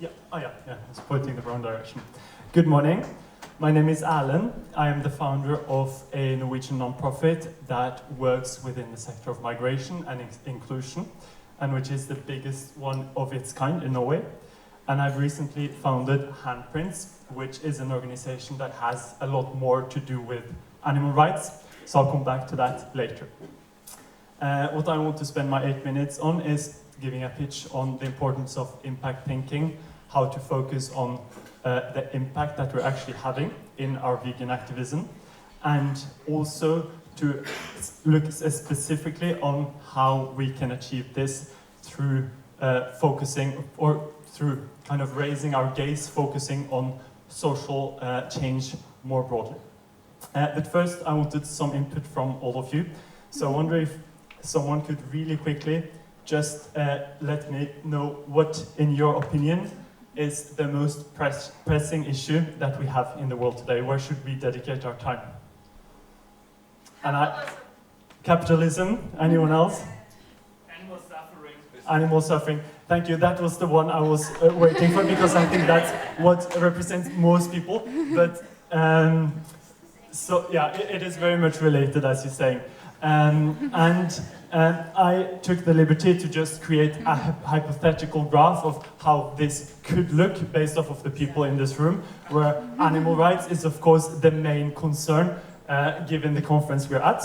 Yeah, it's pointing the wrong direction. Good morning. My name is Alan. I am the founder of a Norwegian non-profit that works within the sector of migration and inclusion, and which is the biggest one of its kind in Norway. And I've recently founded Handprints, which is an organization that has a lot more to do with animal rights, so I'll come back to that later. What I want to spend my 8 minutes on is giving a pitch on the importance of impact thinking, how to focus on the impact that we're actually having in our vegan activism, and also to look specifically on how we can achieve this through focusing, or through kind of raising our gaze, focusing on social change more broadly. But first, I wanted some input from all of you. So I wonder if someone could really quickly just let me know what, in your opinion, is the most pressing issue that we have in the world today. Where should we dedicate our time? Capitalism. Anyone else? Animal suffering. Animal suffering. Thank you. That was the one I was waiting for, because I think that's what represents most people. But so yeah, it is very much related, as you're saying. I took the liberty to just create a hypothetical graph of how this could look based off of the people in this room, where animal rights is, of course, the main concern given the conference we're at.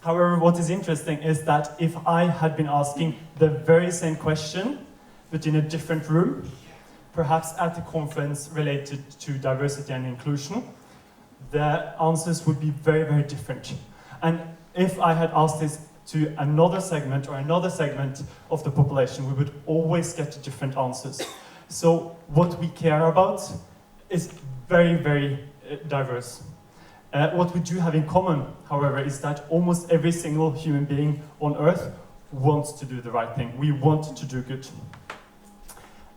However, what is interesting is that if I had been asking the very same question, but in a different room, perhaps at a conference related to diversity and inclusion, the answers would be very, very different. And if I had asked this to another segment or another segment of the population, we would always get different answers. So what we care about is very, very diverse. What we do have in common, however, is that almost every single human being on Earth wants to do the right thing. We want to do good.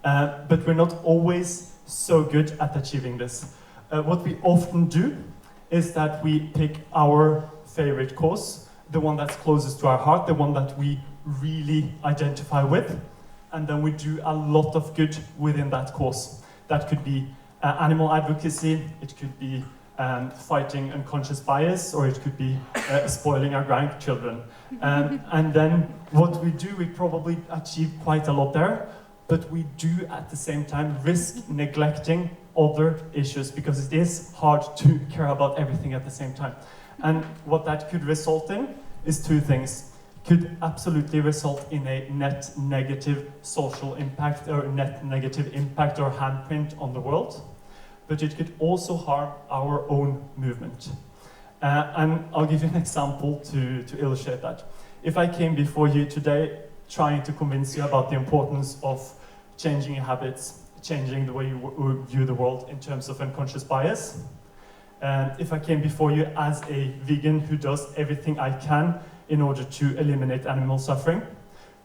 But we're not always so good at achieving this. What we often do is that we pick our favorite cause, the one that's closest to our heart, the one that we really identify with, and then we do a lot of good within that cause. That could be animal advocacy, it could be fighting unconscious bias, or it could be spoiling our grandchildren. And then what we do, we probably achieve quite a lot there, but we do at the same time risk neglecting other issues, because it is hard to care about everything at the same time. And what that could result in is two things. It could absolutely result in a net negative social impact, or net negative impact or handprint on the world, but it could also harm our own movement. And I'll give you an example to illustrate that. If I came before you today trying to convince you about the importance of changing your habits, changing the way you view the world in terms of unconscious bias, if I came before you as a vegan who does everything I can in order to eliminate animal suffering,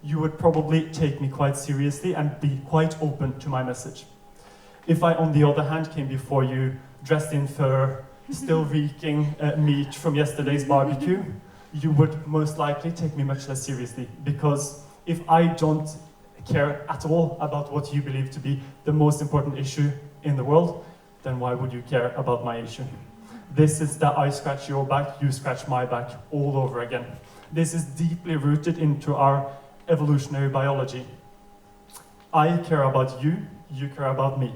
you would probably take me quite seriously and be quite open to my message. If I, on the other hand, came before you dressed in fur, still reeking meat from yesterday's barbecue, you would most likely take me much less seriously, because if I don't care at all about what you believe to be the most important issue in the world, then why would you care about my issue? This is the I scratch your back, you scratch my back all over again. This is deeply rooted into our evolutionary biology. I care about you, you care about me.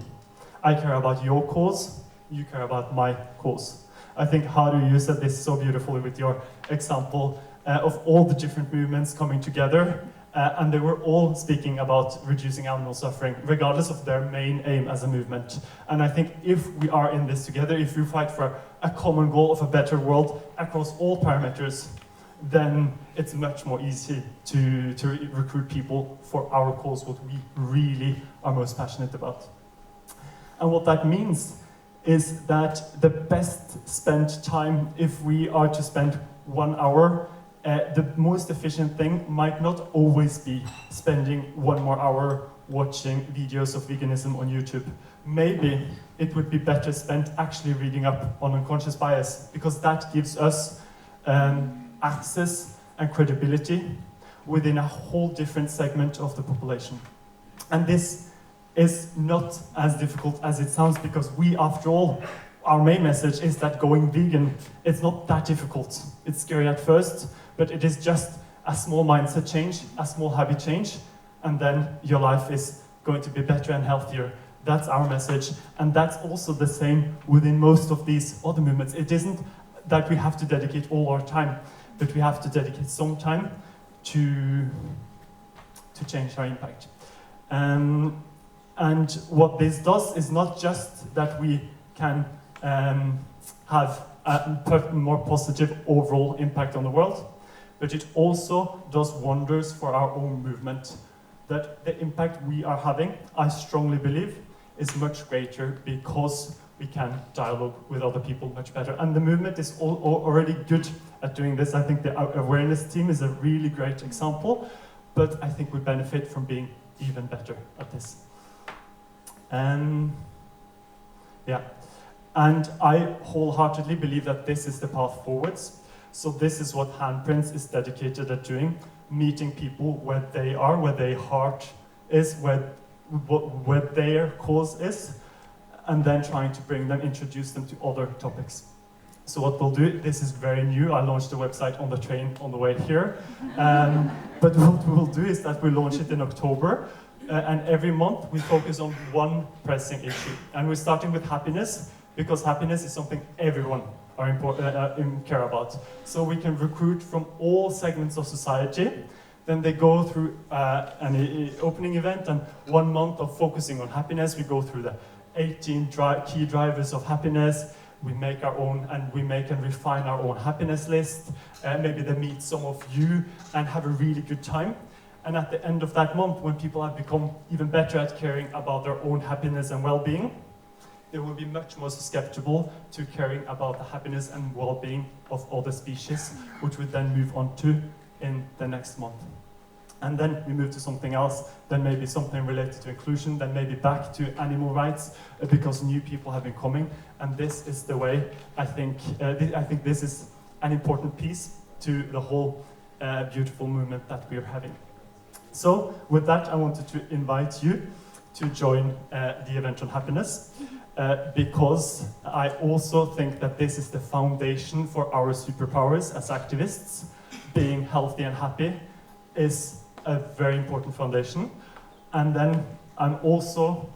I care about your cause, you care about my cause. I think Haru, you said this so beautifully with your example of all the different movements coming together, and they were all speaking about reducing animal suffering, regardless of their main aim as a movement. And I think if we are in this together, if we fight for a common goal of a better world across all parameters, then it's much more easy to recruit people for our cause, what we really are most passionate about. And what that means is that the best spent time, if we are to spend 1 hour, the most efficient thing might not always be spending 1 more hour watching videos of veganism on YouTube. Maybe it would be better spent actually reading up on unconscious bias, because that gives us access and credibility within a whole different segment of the population. And this is not as difficult as it sounds, because we, after all, our main message is that going vegan, it's not that difficult. It's scary at first, but it is just a small mindset change, a small habit change, and then your life is going to be better and healthier. That's our message, and that's also the same within most of these other movements. It isn't that we have to dedicate all our time, but we have to dedicate some time to change our impact. And what this does is not just that we can have a more positive overall impact on the world, but it also does wonders for our own movement. That the impact we are having, I strongly believe, is much greater because we can dialogue with other people much better. And the movement is already good at doing this. I think the awareness team is a really great example, but I think we benefit from being even better at this. Yeah, and I wholeheartedly believe that this is the path forwards. So this is what Handprints is dedicated at doing, meeting people where they are, where their heart is, where their cause is, and then trying to bring them, introduce them to other topics. So what we'll do, this is very new, I launched the website on the train on the way here, but what we will do is that we launch it in October, and every month we focus on one pressing issue. And we're starting with happiness, because happiness is something everyone care about. So we can recruit from all segments of society. Then they go through an opening event, and 1 month of focusing on happiness. We go through the 18 key drivers of happiness. We make our own, and we make and refine our own happiness list. Maybe they meet some of you and have a really good time. And at the end of that month, when people have become even better at caring about their own happiness and well-being, they will be much more susceptible to caring about the happiness and well-being of other species, which we then move on to in the next month. And then we move to something else, then maybe something related to inclusion, then maybe back to animal rights, because new people have been coming. And this is the way, I think this is an important piece to the whole beautiful movement that we're having. So with that, I wanted to invite you to join the event on happiness, because I also think that this is the foundation for our superpowers as activists. Being healthy and happy is a very important foundation. And then I'm also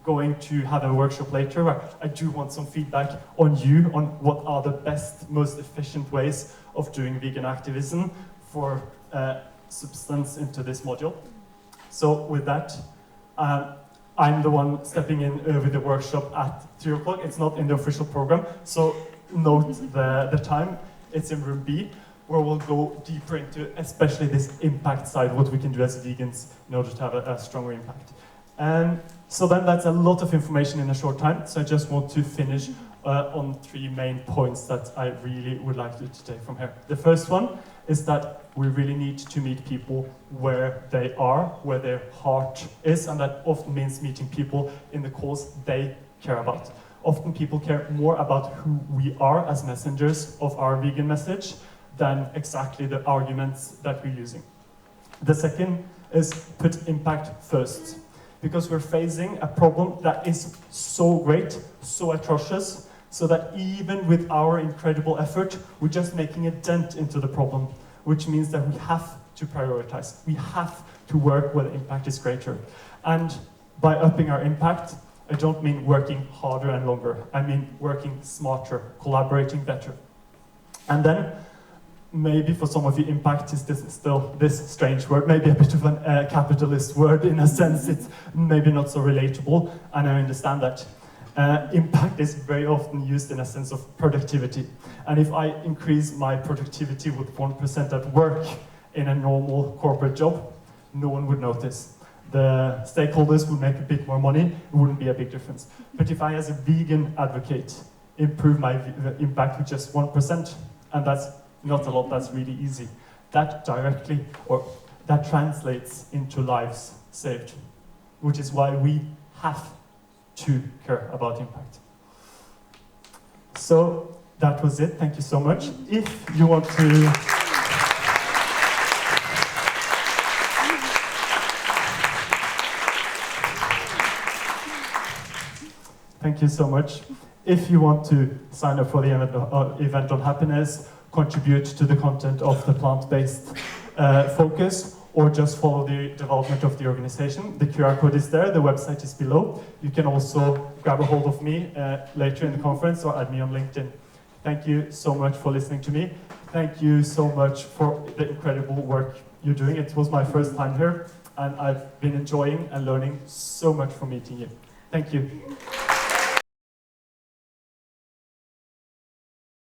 going to have a workshop later where I do want some feedback on you on what are the best, most efficient ways of doing vegan activism for substance into this module. So with that, I'm the one stepping in with the workshop at 3 o'clock. It's not in the official program, so note the time. It's in room B, where we'll go deeper into especially this impact side, what we can do as vegans in order to have a stronger impact. So then that's a lot of information in a short time, so I just want to finish on 3 main points that I really would like you to take from here. The first one is that we really need to meet people where they are, where their heart is, and that often means meeting people in the cause they care about. Often people care more about who we are as messengers of our vegan message than exactly the arguments that we're using. The second is put impact first, because we're facing a problem that is so great, so atrocious, so that even with our incredible effort, we're just making a dent into the problem, which means that we have to prioritize. We have to work where the impact is greater. And by upping our impact, I don't mean working harder and longer. I mean working smarter, collaborating better. And then, maybe for some of you, impact is still this strange word, maybe a bit of a capitalist word in a sense. It's maybe not so relatable, and I understand that. Impact is very often used in a sense of productivity. And if I increase my productivity with 1% at work in a normal corporate job, no one would notice. The stakeholders would make a bit more money, it wouldn't be a big difference. But if I, as a vegan advocate, improve my impact with just 1%, and that's not a lot, that's really easy, that directly, or that translates into lives saved, which is why we have to care about impact. So that was it, thank you so much. If you want to Thank you so much. If you want to sign up for the event on happiness, contribute to the content of the plant-based focus, or just follow the development of the organization, the QR code is there, the website is below. You can also grab a hold of me later in the conference or add me on LinkedIn. Thank you so much for listening to me. Thank you so much for the incredible work you're doing. It was my first time here, and I've been enjoying and learning so much from meeting you. Thank you.